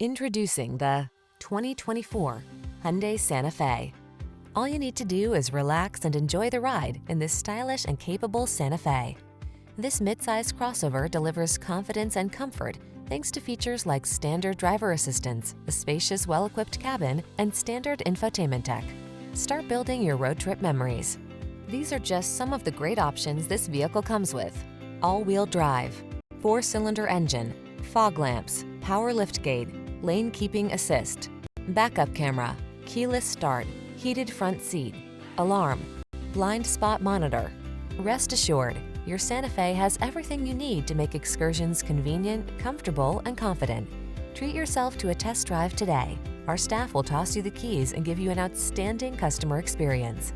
Introducing the 2024 Hyundai Santa Fe. All you need to do is relax and enjoy the ride in this stylish and capable Santa Fe. This midsize crossover delivers confidence and comfort thanks to features like standard driver assistance, a spacious, well-equipped cabin, and standard infotainment tech. Start building your road trip memories. These are just some of the great options this vehicle comes with: all-wheel drive, 4-cylinder engine, fog lamps, power liftgate, lane keeping assist, backup camera, keyless start, heated front seat, alarm, blind spot monitor. Rest assured, your Santa Fe has everything you need to make excursions convenient, comfortable, and confident. Treat yourself to a test drive today. Our staff will toss you the keys and give you an outstanding customer experience.